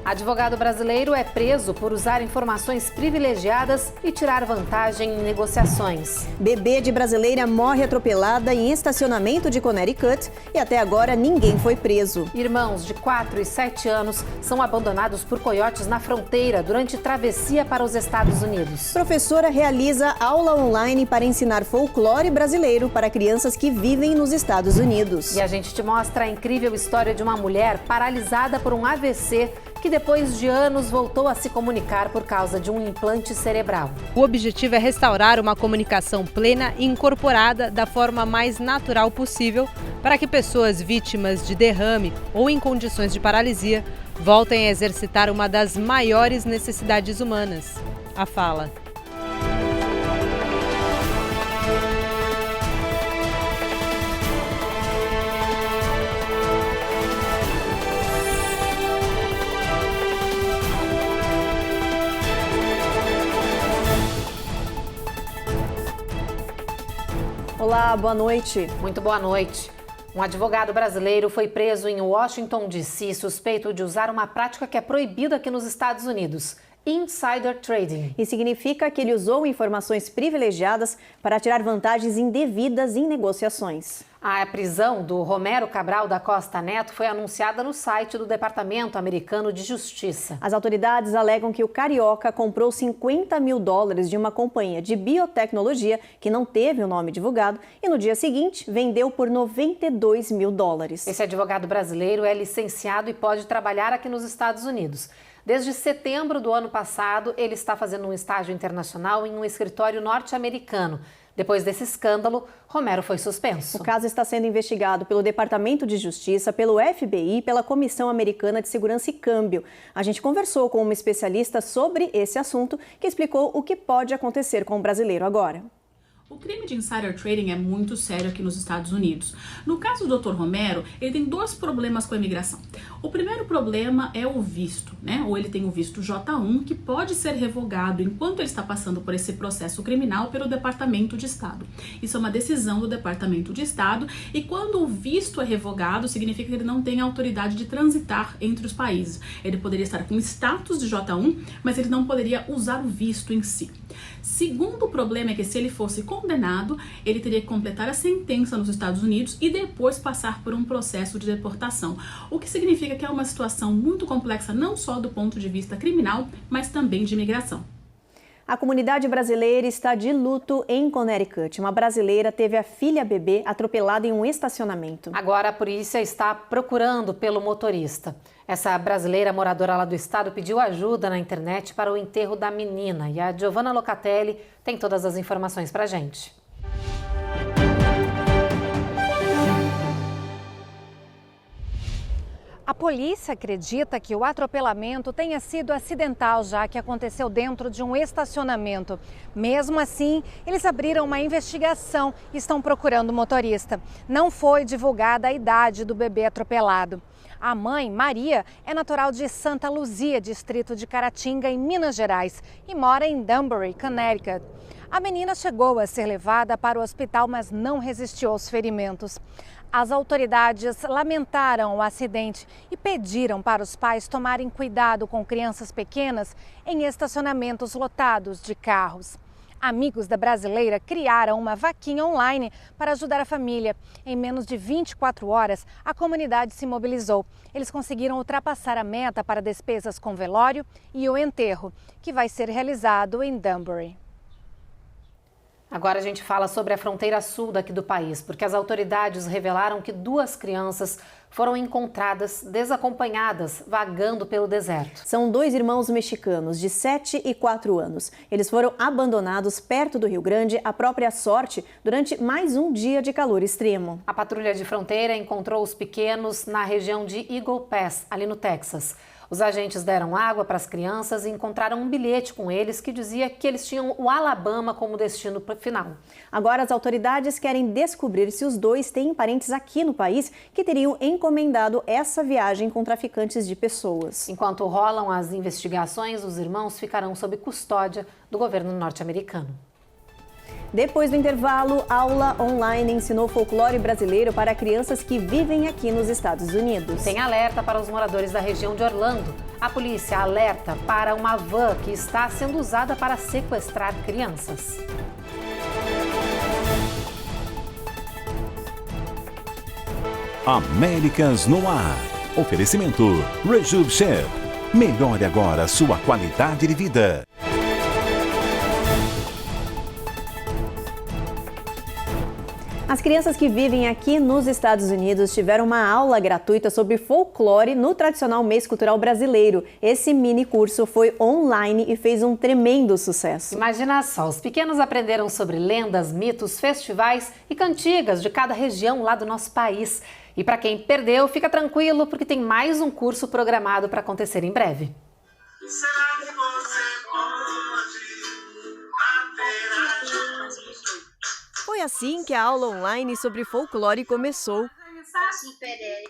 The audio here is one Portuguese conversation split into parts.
Advogado brasileiro é preso por usar informações privilegiadas e tirar vantagem em negociações. Bebê de brasileira morre atropelada em estacionamento de Connecticut e até agora ninguém foi preso. Irmãos de 4 e 7 anos são abandonados por coiotes na fronteira durante travessia para os Estados Unidos. Professora realiza aula online para ensinar folclore brasileiro para crianças que vivem nos Estados Unidos. E a gente te mostra a incrível história de uma mulher paralisada por um AVC que depois de anos voltou a se comunicar por causa de um implante cerebral. O objetivo é restaurar uma comunicação plena e incorporada da forma mais natural possível para que pessoas vítimas de derrame ou em condições de paralisia voltem a exercitar uma das maiores necessidades humanas, a fala. Olá, boa noite. Muito boa noite. Um advogado brasileiro foi preso em Washington, D.C., suspeito de usar uma prática que é proibida aqui nos Estados Unidos: insider trading. E significa que ele usou informações privilegiadas para tirar vantagens indevidas em negociações. A prisão do Romero Cabral da Costa Neto foi anunciada no site do Departamento Americano de Justiça. As autoridades alegam que o carioca comprou $50 mil de uma companhia de biotecnologia que não teve o nome divulgado e no dia seguinte vendeu por $92 mil. Esse advogado brasileiro é licenciado e pode trabalhar aqui nos Estados Unidos. Desde setembro do ano passado, ele está fazendo um estágio internacional em um escritório norte-americano. Depois desse escândalo, Romero foi suspenso. O caso está sendo investigado pelo Departamento de Justiça, pelo FBI e pela Comissão Americana de Segurança e Câmbio. A gente conversou com uma especialista sobre esse assunto que explicou o que pode acontecer com o brasileiro agora. O crime de insider trading é muito sério aqui nos Estados Unidos. No caso do Dr. Romero, ele tem dois problemas com a imigração. O primeiro problema é o visto, né? Ou ele tem o visto J1, que pode ser revogado enquanto ele está passando por esse processo criminal pelo Departamento de Estado. Isso é uma decisão do Departamento de Estado e quando o visto é revogado, significa que ele não tem autoridade de transitar entre os países. Ele poderia estar com status de J1, mas ele não poderia usar o visto em si. Segundo problema é que se ele fosse condenado, ele teria que completar a sentença nos Estados Unidos e depois passar por um processo de deportação, o que significa que é uma situação muito complexa não só do ponto de vista criminal, mas também de imigração. A comunidade brasileira está de luto em Connecticut. Uma brasileira teve a filha bebê atropelada em um estacionamento. Agora a polícia está procurando pelo motorista. Essa brasileira moradora lá do estado pediu ajuda na internet para o enterro da menina. E a Giovanna Locatelli tem todas as informações para a gente. A polícia acredita que o atropelamento tenha sido acidental, já que aconteceu dentro de um estacionamento. Mesmo assim, eles abriram uma investigação e estão procurando o motorista. Não foi divulgada a idade do bebê atropelado. A mãe, Maria, é natural de Santa Luzia, distrito de Caratinga, em Minas Gerais, e mora em Danbury, Connecticut. A menina chegou a ser levada para o hospital, mas não resistiu aos ferimentos. As autoridades lamentaram o acidente e pediram para os pais tomarem cuidado com crianças pequenas em estacionamentos lotados de carros. Amigos da brasileira criaram uma vaquinha online para ajudar a família. Em menos de 24 horas, a comunidade se mobilizou. Eles conseguiram ultrapassar a meta para despesas com velório e o enterro, que vai ser realizado em Danbury. Agora a gente fala sobre a fronteira sul daqui do país, porque as autoridades revelaram que 2 crianças foram encontradas desacompanhadas, vagando pelo deserto. São 2 irmãos mexicanos de 7 e 4 anos. Eles foram abandonados perto do Rio Grande à própria sorte durante mais um dia de calor extremo. A patrulha de fronteira encontrou os pequenos na região de Eagle Pass, ali no Texas. Os agentes deram água para as crianças e encontraram um bilhete com eles que dizia que eles tinham o Alabama como destino final. Agora as autoridades querem descobrir se os 2 têm parentes aqui no país que teriam encomendado essa viagem com traficantes de pessoas. Enquanto rolam as investigações, os irmãos ficarão sob custódia do governo norte-americano. Depois do intervalo, aula online ensinou folclore brasileiro para crianças que vivem aqui nos Estados Unidos. Tem alerta para os moradores da região de Orlando. A polícia alerta para uma van que está sendo usada para sequestrar crianças. Américas no ar. Oferecimento Rejuve Chef. Melhore agora sua qualidade de vida. As crianças que vivem aqui nos Estados Unidos tiveram uma aula gratuita sobre folclore no tradicional mês cultural brasileiro. Esse mini curso foi online e fez um tremendo sucesso. Imagina só, os pequenos aprenderam sobre lendas, mitos, festivais e cantigas de cada região lá do nosso país. E para quem perdeu, fica tranquilo, porque tem mais um curso programado para acontecer em breve. Será que você pode Foi assim que a aula online sobre folclore começou. Saci Pererê.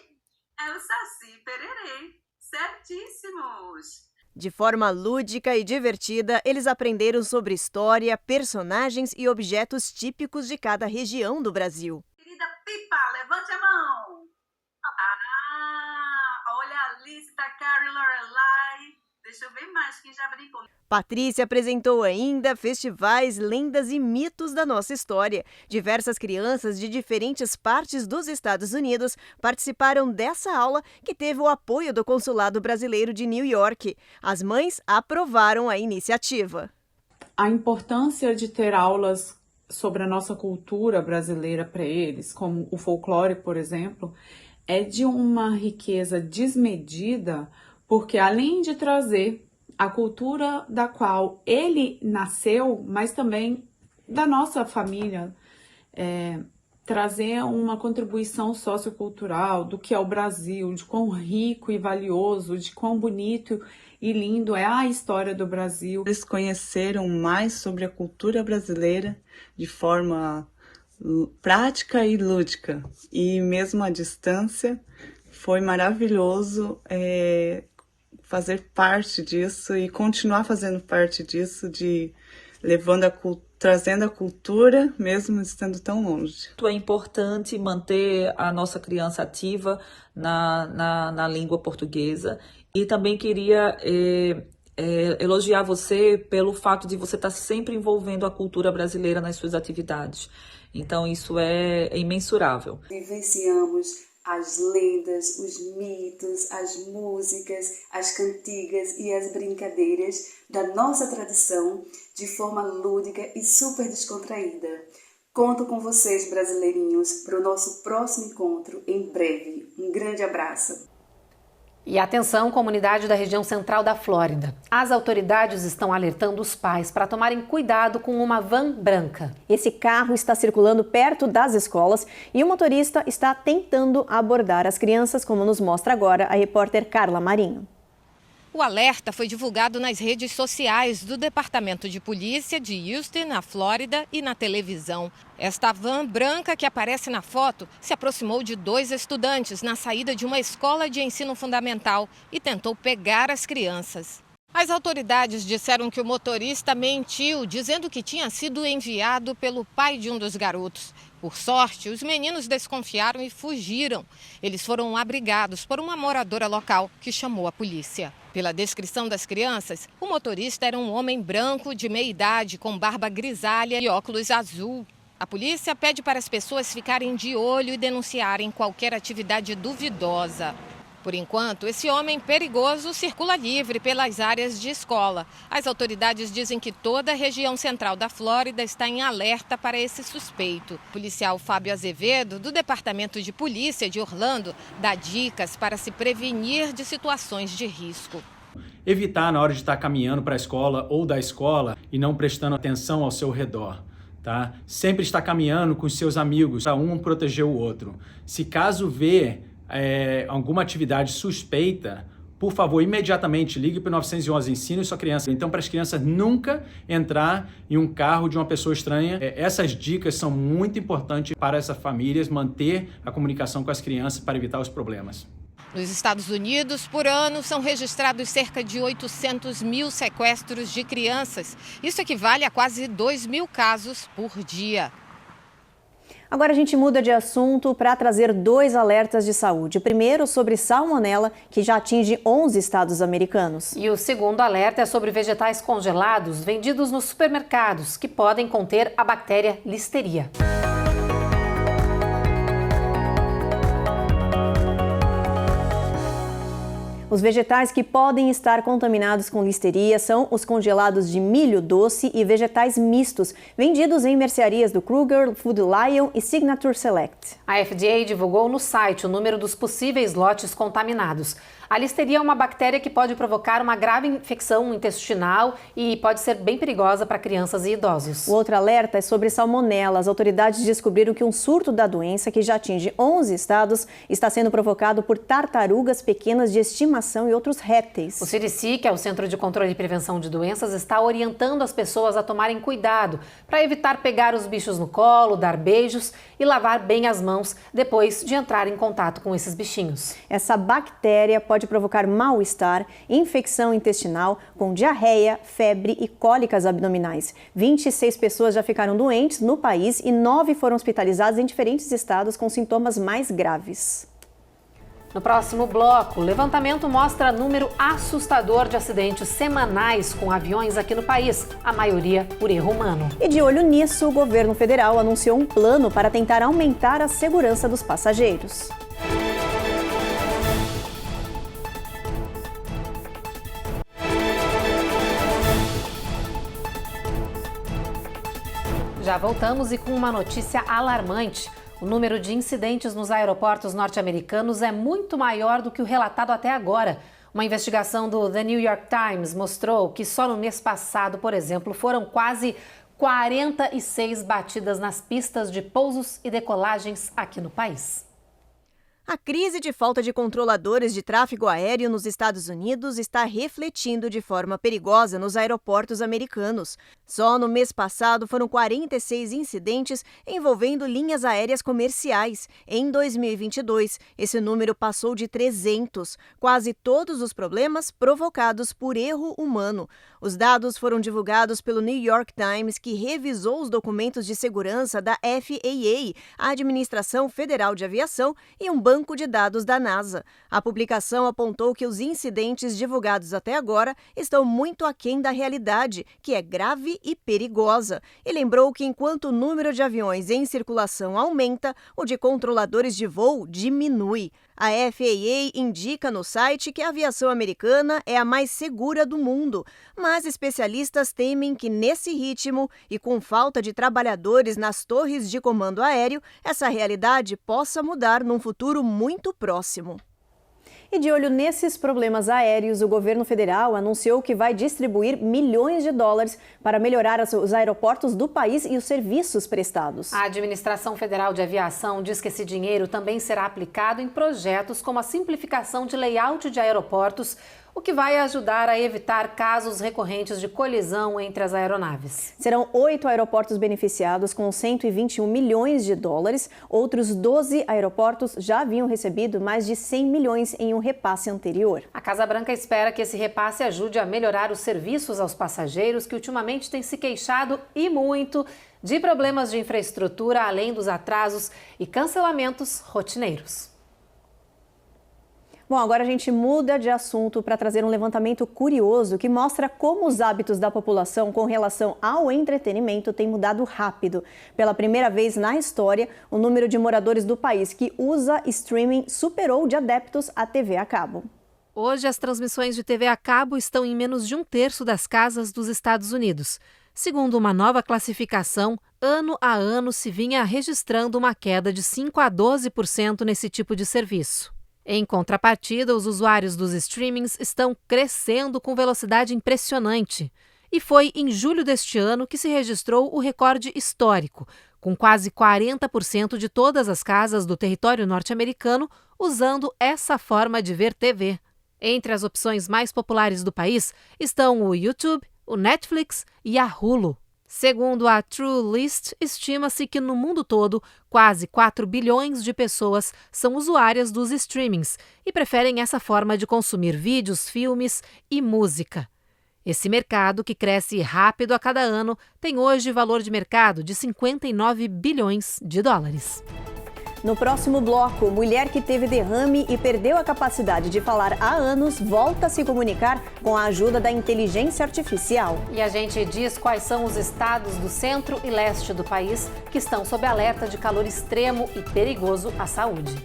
É o Saci Pererê. Certíssimos! De forma lúdica e divertida, eles aprenderam sobre história, personagens e objetos típicos de cada região do Brasil. Querida Pipa, levante a mão! Olha a Alice, da Carrie Lorelai. Deixa eu ver mais quem já brincou. Patrícia apresentou ainda festivais, lendas e mitos da nossa história. Diversas crianças de diferentes partes dos Estados Unidos participaram dessa aula, que teve o apoio do Consulado Brasileiro de New York. As mães aprovaram a iniciativa. A importância de ter aulas sobre a nossa cultura brasileira para eles, como o folclore, por exemplo, é de uma riqueza desmedida, porque além de trazer a cultura da qual ele nasceu, mas também da nossa família, trazer uma contribuição sociocultural do que é o Brasil, de quão rico e valioso, de quão bonito e lindo é a história do Brasil. Eles conheceram mais sobre a cultura brasileira de forma prática e lúdica, e mesmo à distância foi maravilhoso fazer parte disso e continuar fazendo parte disso, trazendo a cultura, mesmo estando tão longe. É importante manter a nossa criança ativa na língua portuguesa, e também queria elogiar você pelo fato de você estar sempre envolvendo a cultura brasileira nas suas atividades. Então isso é imensurável. Vivenciamos as lendas, os mitos, as músicas, as cantigas e as brincadeiras da nossa tradição de forma lúdica e super descontraída. Conto com vocês, brasileirinhos, para o nosso próximo encontro em breve. Um grande abraço! E atenção, comunidade da região central da Flórida. As autoridades estão alertando os pais para tomarem cuidado com uma van branca. Esse carro está circulando perto das escolas e o motorista está tentando abordar as crianças, como nos mostra agora a repórter Carla Marinho. O alerta foi divulgado nas redes sociais do Departamento de Polícia de Houston, na Flórida, e na televisão. Esta van branca que aparece na foto se aproximou de 2 estudantes na saída de uma escola de ensino fundamental e tentou pegar as crianças. As autoridades disseram que o motorista mentiu, dizendo que tinha sido enviado pelo pai de um dos garotos. Por sorte, os meninos desconfiaram e fugiram. Eles foram abrigados por uma moradora local que chamou a polícia. Pela descrição das crianças, o motorista era um homem branco de meia idade, com barba grisalha e óculos azul. A polícia pede para as pessoas ficarem de olho e denunciarem qualquer atividade duvidosa. Por enquanto, esse homem perigoso circula livre pelas áreas de escola. As autoridades dizem que toda a região central da Flórida está em alerta para esse suspeito. O policial Fábio Azevedo, do Departamento de Polícia de Orlando, dá dicas para se prevenir de situações de risco. Evitar na hora de estar caminhando para a escola ou da escola e não prestando atenção ao seu redor. Tá? Sempre estar caminhando com os seus amigos, para um proteger o outro. Se caso ver alguma atividade suspeita, por favor, imediatamente ligue para o 911, ensine sua criança. Então, para as crianças nunca entrar em um carro de uma pessoa estranha. Essas dicas são muito importantes para essas famílias manter a comunicação com as crianças para evitar os problemas. Nos Estados Unidos, por ano, são registrados cerca de 800 mil sequestros de crianças. Isso equivale a quase 2 mil casos por dia. Agora a gente muda de assunto para trazer 2 alertas de saúde. O primeiro sobre salmonela, que já atinge 11 estados americanos. E o segundo alerta é sobre vegetais congelados vendidos nos supermercados, que podem conter a bactéria Listeria. Os vegetais que podem estar contaminados com listeria são os congelados de milho doce e vegetais mistos, vendidos em mercearias do Kroger, Food Lion e Signature Select. A FDA divulgou no site o número dos possíveis lotes contaminados. A listeria é uma bactéria que pode provocar uma grave infecção intestinal e pode ser bem perigosa para crianças e idosos. O outro alerta é sobre salmonela. As autoridades descobriram que um surto da doença, que já atinge 11 estados, está sendo provocado por tartarugas pequenas de estimação e outros répteis. O CDC, que é o Centro de Controle e Prevenção de Doenças, está orientando as pessoas a tomarem cuidado para evitar pegar os bichos no colo, dar beijos e lavar bem as mãos depois de entrar em contato com esses bichinhos. Essa bactéria pode provocar mal-estar, infecção intestinal, com diarreia, febre e cólicas abdominais. 26 pessoas já ficaram doentes no país e 9 foram hospitalizadas em diferentes estados com sintomas mais graves. No próximo bloco, o levantamento mostra número assustador de acidentes semanais com aviões aqui no país, a maioria por erro humano. E de olho nisso, o governo federal anunciou um plano para tentar aumentar a segurança dos passageiros. Já voltamos e com uma notícia alarmante. O número de incidentes nos aeroportos norte-americanos é muito maior do que o relatado até agora. Uma investigação do The New York Times mostrou que só no mês passado, por exemplo, foram quase 46 batidas nas pistas de pousos e decolagens aqui no país. A crise de falta de controladores de tráfego aéreo nos Estados Unidos está refletindo de forma perigosa nos aeroportos americanos. Só no mês passado foram 46 incidentes envolvendo linhas aéreas comerciais. Em 2022, esse número passou de 300, quase todos os problemas provocados por erro humano. Os dados foram divulgados pelo New York Times, que revisou os documentos de segurança da FAA, a Administração Federal de Aviação, e um banco de dados da NASA. A publicação apontou que os incidentes divulgados até agora estão muito aquém da realidade, que é grave e perigosa. E lembrou que enquanto o número de aviões em circulação aumenta, o de controladores de voo diminui. A FAA indica no site que a aviação americana é a mais segura do mundo, mas especialistas temem que nesse ritmo e com falta de trabalhadores nas torres de comando aéreo, essa realidade possa mudar num futuro muito próximo. E de olho nesses problemas aéreos, o governo federal anunciou que vai distribuir milhões de dólares para melhorar os aeroportos do país e os serviços prestados. A Administração Federal de Aviação diz que esse dinheiro também será aplicado em projetos como a simplificação de layout de aeroportos, o que vai ajudar a evitar casos recorrentes de colisão entre as aeronaves. Serão 8 aeroportos beneficiados com 121 milhões de dólares. Outros 12 aeroportos já haviam recebido mais de 100 milhões em um repasse anterior. A Casa Branca espera que esse repasse ajude a melhorar os serviços aos passageiros, que ultimamente têm se queixado e muito de problemas de infraestrutura, além dos atrasos e cancelamentos rotineiros. Bom, agora a gente muda de assunto para trazer um levantamento curioso que mostra como os hábitos da população com relação ao entretenimento têm mudado rápido. Pela primeira vez na história, o número de moradores do país que usa streaming superou o de adeptos à TV a cabo. Hoje, as transmissões de TV a cabo estão em menos de 1/3 das casas dos Estados Unidos. Segundo uma nova classificação, ano a ano se vinha registrando uma queda de 5 a 12% nesse tipo de serviço. Em contrapartida, os usuários dos streamings estão crescendo com velocidade impressionante. E foi em julho deste ano que se registrou o recorde histórico, com quase 40% de todas as casas do território norte-americano usando essa forma de ver TV. Entre as opções mais populares do país estão o YouTube, o Netflix e a Hulu. Segundo a TrueList, estima-se que no mundo todo, quase 4 bilhões de pessoas são usuárias dos streamings e preferem essa forma de consumir vídeos, filmes e música. Esse mercado, que cresce rápido a cada ano, tem hoje valor de mercado de 59 bilhões de dólares. No próximo bloco, mulher que teve derrame e perdeu a capacidade de falar há anos volta a se comunicar com a ajuda da inteligência artificial. E a gente diz quais são os estados do centro e leste do país que estão sob alerta de calor extremo e perigoso à saúde.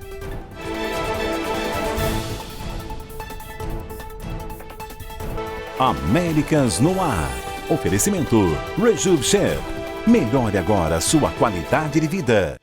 Américas no Ar. Oferecimento Rejub Chef. Melhore agora sua qualidade de vida.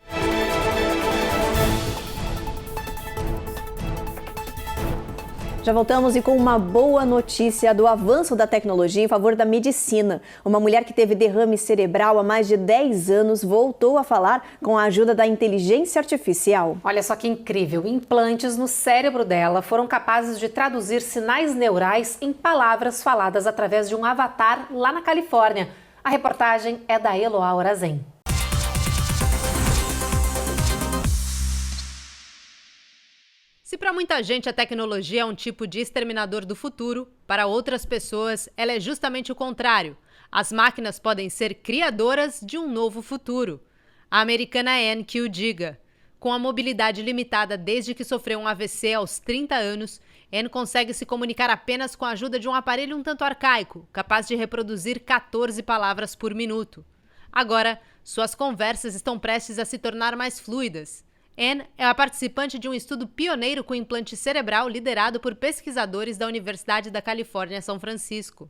Já voltamos e com uma boa notícia do avanço da tecnologia em favor da medicina. Uma mulher que teve derrame cerebral há mais de 10 anos voltou a falar com a ajuda da inteligência artificial. Olha só que incrível! Implantes no cérebro dela foram capazes de traduzir sinais neurais em palavras faladas através de um avatar lá na Califórnia. A reportagem é da Eloá Orazen. Se para muita gente a tecnologia é um tipo de exterminador do futuro, para outras pessoas ela é justamente o contrário. As máquinas podem ser criadoras de um novo futuro. A americana Anne que o diga. Com a mobilidade limitada desde que sofreu um AVC aos 30 anos, Anne consegue se comunicar apenas com a ajuda de um aparelho um tanto arcaico, capaz de reproduzir 14 palavras por minuto. Agora, suas conversas estão prestes a se tornar mais fluidas. Anne é a participante de um estudo pioneiro com implante cerebral liderado por pesquisadores da Universidade da Califórnia, São Francisco.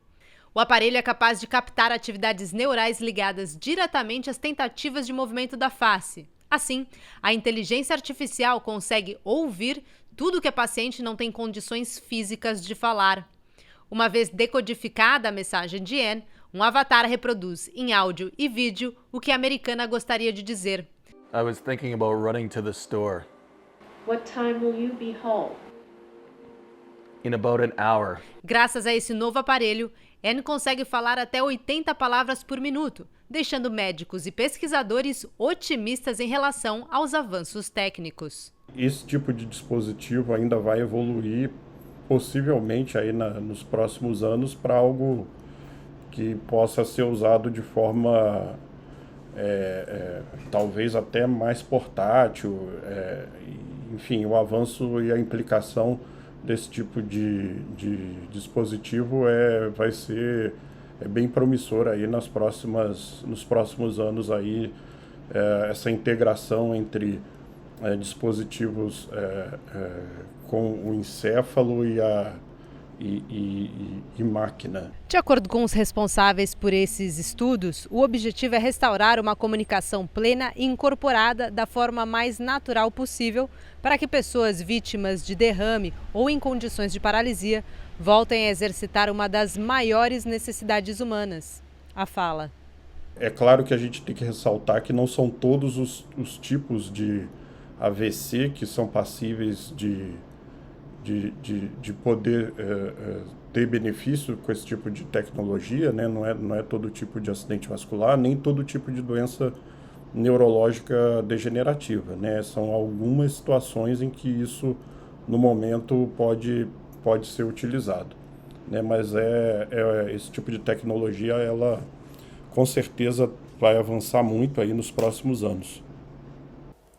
O aparelho é capaz de captar atividades neurais ligadas diretamente às tentativas de movimento da face. Assim, a inteligência artificial consegue ouvir tudo que a paciente não tem condições físicas de falar. Uma vez decodificada a mensagem de Anne, um avatar reproduz em áudio e vídeo o que a americana gostaria de dizer. I was thinking about running to the store. What time will you be home? In about an hour. Graças a esse novo aparelho, Anne consegue falar até 80 palavras por minuto, deixando médicos e pesquisadores otimistas em relação aos avanços técnicos. Esse tipo de dispositivo ainda vai evoluir, possivelmente aí nos próximos anos, para algo que possa ser usado de forma talvez até mais portátil, enfim, o avanço e a implicação desse tipo de dispositivo vai ser bem promissor aí nos próximos anos aí, essa integração entre dispositivos com o encéfalo e máquina. De acordo com os responsáveis por esses estudos, o objetivo é restaurar uma comunicação plena e incorporada da forma mais natural possível para que pessoas vítimas de derrame ou em condições de paralisia voltem a exercitar uma das maiores necessidades humanas, a fala. É claro que a gente tem que ressaltar que não são todos os tipos de AVC que são passíveis de poder ter benefício com esse tipo de tecnologia, né? Não é todo tipo de acidente vascular, nem todo tipo de doença neurológica degenerativa, né? São algumas situações em que isso, no momento, pode ser utilizado, né? Mas esse tipo de tecnologia, ela com certeza vai avançar muito aí nos próximos anos.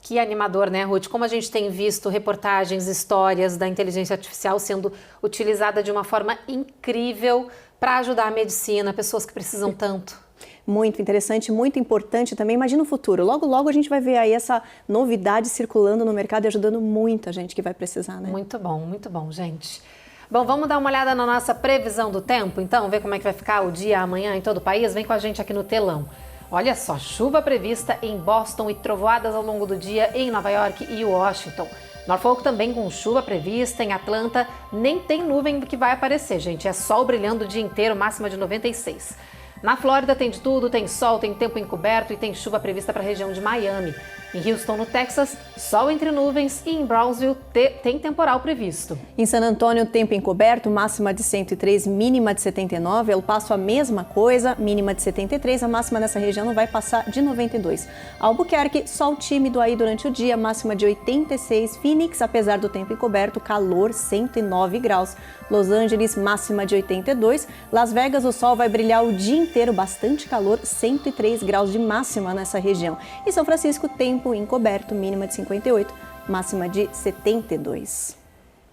Que animador, né, Ruth? Como a gente tem visto reportagens, histórias da inteligência artificial sendo utilizada de uma forma incrível para ajudar a medicina, pessoas que precisam tanto. Muito interessante, muito importante também. Imagina o futuro. Logo, logo a gente vai ver aí essa novidade circulando no mercado e ajudando muita gente que vai precisar, né? Muito bom, gente. Bom, vamos dar uma olhada na nossa previsão do tempo, então, ver como é que vai ficar o dia amanhã em todo o país? Vem com a gente aqui no telão. Olha só, chuva prevista em Boston e trovoadas ao longo do dia em Nova York e Washington. Norfolk também com chuva prevista, em Atlanta nem tem nuvem que vai aparecer, gente. É sol brilhando o dia inteiro, máxima de 96. Na Flórida tem de tudo, tem sol, tem tempo encoberto e tem chuva prevista para a região de Miami. Em Houston, no Texas, sol entre nuvens e em Brownsville tem temporal previsto. Em San Antônio, tempo encoberto, máxima de 103, mínima de 79. El Paso, a mesma coisa, mínima de 73. A máxima nessa região não vai passar de 92. Albuquerque, sol tímido aí durante o dia, máxima de 86. Phoenix, apesar do tempo encoberto, calor, 109 graus. Los Angeles, máxima de 82. Las Vegas, o sol vai brilhar o dia inteiro, bastante calor, 103 graus de máxima nessa região. E São Francisco, tempo encoberto, mínima de 58, máxima de 72.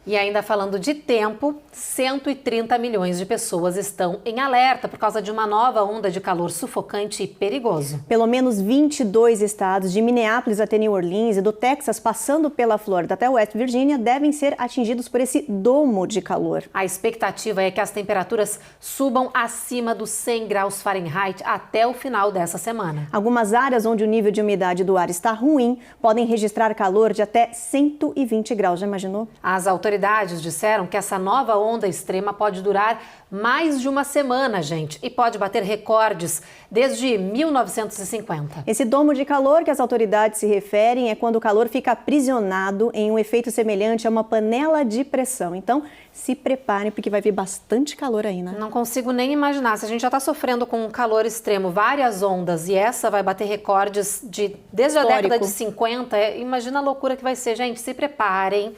E ainda falando de tempo, 130 milhões de pessoas estão em alerta por causa de uma nova onda de calor sufocante e perigoso. Pelo menos 22 estados, de Minneapolis até New Orleans e do Texas, passando pela Flórida até West Virginia, devem ser atingidos por esse domo de calor. A expectativa é que as temperaturas subam acima dos 100 graus Fahrenheit até o final dessa semana. Algumas áreas onde o nível de umidade do ar está ruim podem registrar calor de até 120 graus. Já imaginou? As autoridades disseram que essa nova onda extrema pode durar mais de uma semana, gente, e pode bater recordes desde 1950. Esse domo de calor que as autoridades se referem é quando o calor fica aprisionado em um efeito semelhante a uma panela de pressão. Então, se preparem, porque vai vir bastante calor aí, né? Não consigo nem imaginar. Se a gente já está sofrendo com um calor extremo, várias ondas, e essa vai bater recordes desde a década de 50, imagina a loucura que vai ser. Gente, se preparem.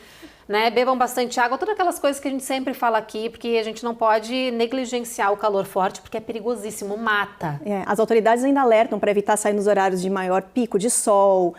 Né? Bebam bastante água, todas aquelas coisas que a gente sempre fala aqui, porque a gente não pode negligenciar o calor forte, porque é perigosíssimo, mata. As autoridades ainda alertam para evitar sair nos horários de maior pico de sol,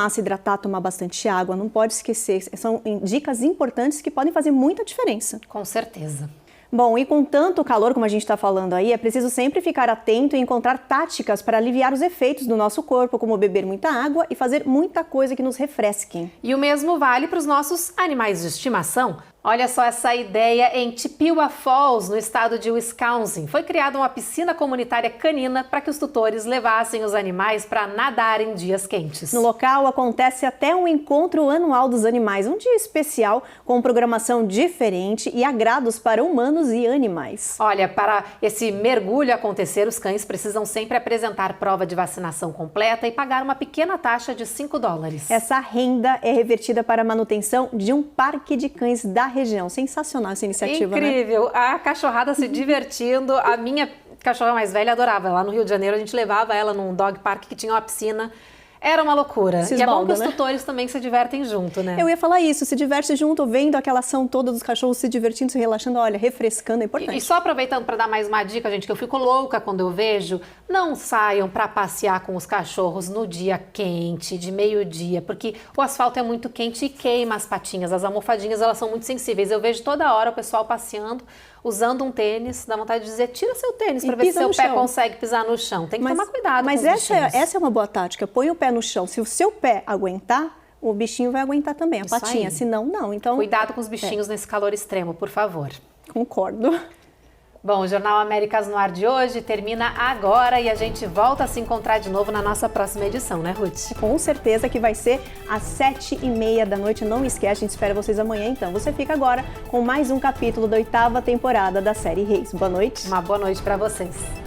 se hidratar, tomar bastante água, não pode esquecer. São dicas importantes que podem fazer muita diferença. Com certeza. Bom, e com tanto calor como a gente está falando aí, é preciso sempre ficar atento e encontrar táticas para aliviar os efeitos do nosso corpo, como beber muita água e fazer muita coisa que nos refresquem. E o mesmo vale para os nossos animais de estimação. Olha só essa ideia em Chippewa Falls, no estado de Wisconsin. Foi criada uma piscina comunitária canina para que os tutores levassem os animais para nadar em dias quentes. No local acontece até um encontro anual dos animais, um dia especial com programação diferente e agrados para humanos e animais. Olha, para esse mergulho acontecer, os cães precisam sempre apresentar prova de vacinação completa e pagar uma pequena taxa de $5. Essa renda é revertida para a manutenção de um parque de cães da região. Sensacional essa iniciativa, incrível, né? A cachorrada se divertindo. A minha cachorra mais velha adorava. Lá no Rio de Janeiro a gente levava ela num dog park que tinha uma piscina. Era uma loucura. E é bom que os tutores também se divertem junto, né? Eu ia falar isso, se diverte junto, vendo aquela ação toda dos cachorros se divertindo, se relaxando, olha, refrescando, é importante. E só aproveitando para dar mais uma dica, gente, que eu fico louca quando eu vejo, não saiam para passear com os cachorros no dia quente, de meio-dia, porque o asfalto é muito quente e queima as patinhas, as almofadinhas, elas são muito sensíveis. Eu vejo toda hora o pessoal passeando, usando um tênis, dá vontade de dizer, tira seu tênis para ver se seu pé consegue pisar no chão. Tem que tomar cuidado com os bichinhos. Mas essa é uma boa tática, põe o pé no chão. Se o seu pé aguentar, o bichinho vai aguentar também, a patinha. Se não, não. Então, cuidado com os bichinhos nesse calor extremo, por favor. Concordo. Bom, o Jornal Américas no Ar de hoje termina agora e a gente volta a se encontrar de novo na nossa próxima edição, né, Ruth? Com certeza que vai ser às 7h30 da noite. Não esquece, a gente espera vocês amanhã, então. Você fica agora com mais um capítulo da 8ª temporada da série Reis. Boa noite. Uma boa noite para vocês.